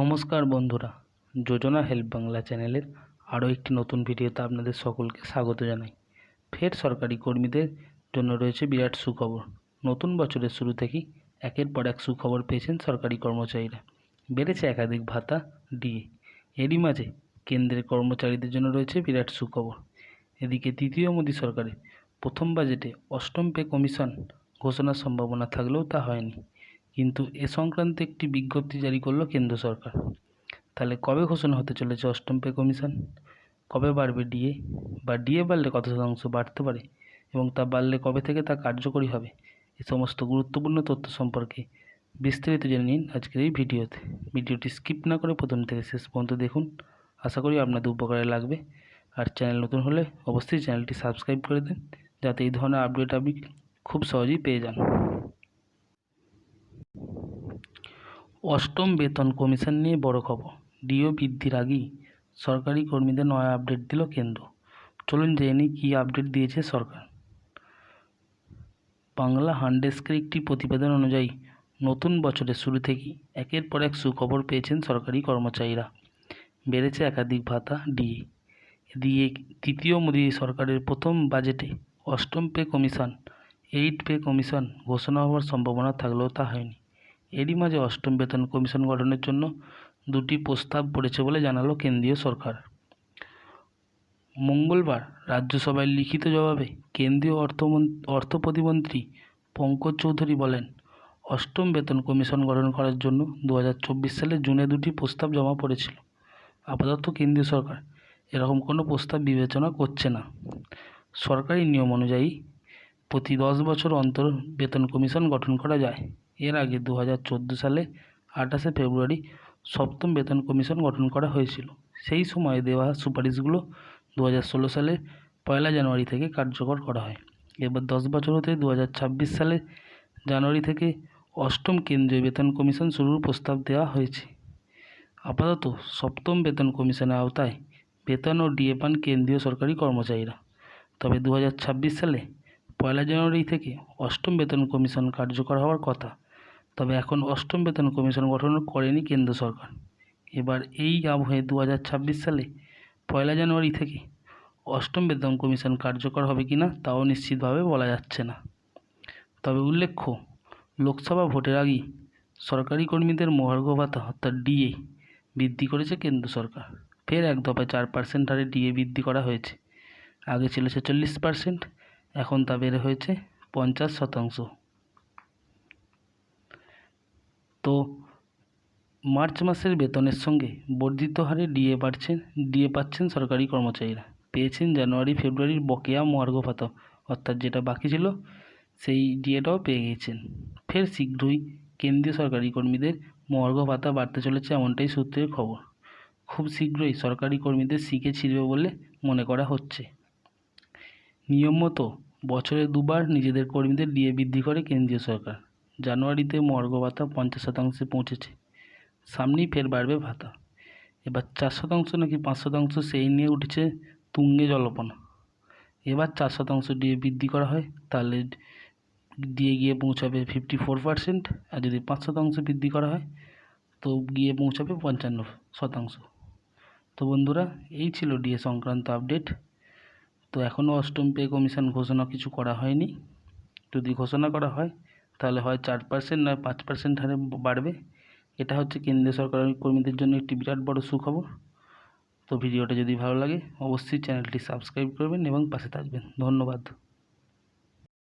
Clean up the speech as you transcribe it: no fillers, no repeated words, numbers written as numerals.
নমস্কার বন্ধুরা, যোজনা হেল্প বাংলা চ্যানেলের আরও একটি নতুন ভিডিওতে আপনাদের সকলকে স্বাগত জানাই। ফের সরকারি কর্মীদের জন্য রয়েছে বিরাট সুখবর। নতুন বছরের শুরু থেকেই একের পর এক সুখবর পেয়েছেন সরকারি কর্মচারীরা। বেড়েছে একাধিক ভাতা, ডিএ। এরই মাঝে কেন্দ্রের কর্মচারীদের জন্য রয়েছে বিরাট সুখবর। এদিকে তৃতীয় মোদী সরকারের প্রথম বাজেটে অষ্টম পে কমিশন ঘোষণার সম্ভাবনা থাকলেও তা হয়নি, কিন্তু এ সংক্রান্ত একটি বিজ্ঞপ্তি জারি করলো কেন্দ্র সরকার। তাহলে কবে ঘোষণা হতে চলেছে অষ্টম পে কমিশন, কবে বাড়বে ডিএ, বা ডিএ বাড়লে কত শতাংশ বাড়তে পারে এবং তা বাড়লে কবে থেকে তা কার্যকরী হবে, এই সমস্ত গুরুত্বপূর্ণ তথ্য সম্পর্কে বিস্তারিত জেনে নিন আজকের এই ভিডিওতে। ভিডিওটি স্কিপ না করে প্রথম থেকে শেষ পর্যন্ত দেখুন, আশা করি আপনাদের উপকারে লাগবে। আর চ্যানেল নতুন হলে অবশ্যই চ্যানেলটি সাবস্ক্রাইব করে দিন, যাতে এই ধরনের আপডেট আপনি খুব সহজেই পেয়ে যান। অষ্টম বেতন কমিশন নিয়ে বড় খবর। ডিও বৃদ্ধির আগেই সরকারি কর্মীদের নয়া আপডেট দিল কেন্দ্র। চলুন জেনে নিই কী আপডেট দিয়েছে সরকার। বাংলা হান্ডেস্কের একটি প্রতিবেদন অনুযায়ী নতুন বছরের শুরু থেকেই একের পর এক সুখবর পেয়েছেন সরকারি কর্মচারীরা। বেড়েছে একাধিক ভাতা, ডিএ। এদিকে তৃতীয় মোদী সরকারের প্রথম বাজেটে অষ্টম pay commission, eight pay commission ঘোষণা হওয়ার সম্ভাবনা থাকলেও তা হয়নি। এরই মাঝে অষ্টম বেতন কমিশন গঠনের জন্য দুটি প্রস্তাব পড়েছে বলে জানালো কেন্দ্রীয় সরকার। মঙ্গলবার রাজ্যসভায় লিখিত জবাবে কেন্দ্রীয় অর্থ প্রতিমন্ত্রী পঙ্কজ চৌধুরী বলেন, অষ্টম বেতন কমিশন গঠন করার জন্য 2024 সালের জুনে দুটি প্রস্তাব জমা পড়েছিল। আপাতত কেন্দ্রীয় সরকার এরকম কোনো প্রস্তাব বিবেচনা করছে না। সরকারি নিয়ম অনুযায়ী প্রতি 10 বছর অন্তর বেতন কমিশন গঠন করা যায়। এর আগে 2014 সালে 28শে ফেব্রুয়ারি সপ্তম বেতন কমিশন গঠন করা হয়েছিল। সেই সময়ে দেওয়া সুপারিশগুলো 2016 সালে 1 জানুয়ারি থেকে কার্যকর করা হয়। এবার 10 বছর হতে 2026 সালে জানুয়ারি থেকে অষ্টম কেন্দ্রীয় বেতন কমিশন শুরুর প্রস্তাব দেওয়া হয়েছে। আপাতত সপ্তম বেতন কমিশনের আওতায় বেতন ও ডিএ পান কেন্দ্রীয় সরকারি কর্মচারীরা। তবে 2026 সালে 1 জানুয়ারি থেকে অষ্টম বেতন কমিশন কার্যকর হওয়ার কথা। তবে এখন অষ্টম বেতন কমিশন গঠন করেনি কেন্দ্র সরকার। এবার এই আবহে 2026 সালে 1 জানুয়ারি থেকে অষ্টম বেতন কমিশন কার্যকর হবে কিনা তাও নিশ্চিতভাবে বলা যাচ্ছে না। তবে উল্লেখ্য, লোকসভা ভোটের আগেই সরকারি কর্মীদের মহার্ঘ ভাতা অর্থাৎ ডিএ বৃদ্ধি করেছে কেন্দ্র সরকার। ফের এক দফায় 4% হারে ডিএ বৃদ্ধি করা হয়েছে। আগে ছিল 46%, এখন তা বেড়ে হয়েছে 50%। তো মার্চ মাসের বেতনের সঙ্গে বর্ধিত হারে ডিএ পাচ্ছেন সরকারি কর্মচারীরা। পেয়েছেন জানুয়ারি ফেব্রুয়ারির বকেয়া মহার্ঘ ভাতা, অর্থাৎ যেটা বাকি ছিল সেই ডিএটাও পেয়ে গিয়েছেন। ফের শীঘ্রই কেন্দ্রীয় সরকারি কর্মীদের মহার্ঘ ভাতা বাড়তে চলেছে, এমনটাই সূত্রের খবর। খুব শীঘ্রই সরকারি কর্মীদের শিখে ছিঁড়বে বলে মনে করা হচ্ছে। নিয়ম মতো বছরে দুবার নিজেদের কর্মীদের ডিএ বৃদ্ধি করে কেন্দ্রীয় সরকার। জানুয়ারিতে মহার্ঘ ভাতা 50%-এ পৌঁছেছে। সামনেই ফের বাড়বে ভাতা। এবার 4% নাকি 5% সেই নিয়ে উঠেছে তুঙ্গে জল্পনা। এবার 4% ডিএ বৃদ্ধি করা হয় তাহলে ডিএ গিয়ে পৌঁছাবে 54%, আর যদি 5% বৃদ্ধি করা হয় তো গিয়ে পৌঁছাবে 55%। তো বন্ধুরা, এই ছিল ডিএ সংক্রান্ত আপডেট। তো এখনও অষ্টম পে কমিশন ঘোষণা কিছু করা হয়নি। যদি ঘোষণা করা হয় তাহলে হয় 4% নয় 5% হারে বাড়বে। এটা হচ্ছে কেন্দ্রীয় সরকারি কর্মীদের জন্য একটি বিরাট বড় সুখবর। তো ভিডিওটা যদি ভালো লাগে অবশ্যই চ্যানেলটি সাবস্ক্রাইব করবেন এবং পাশে থাকবেন। ধন্যবাদ।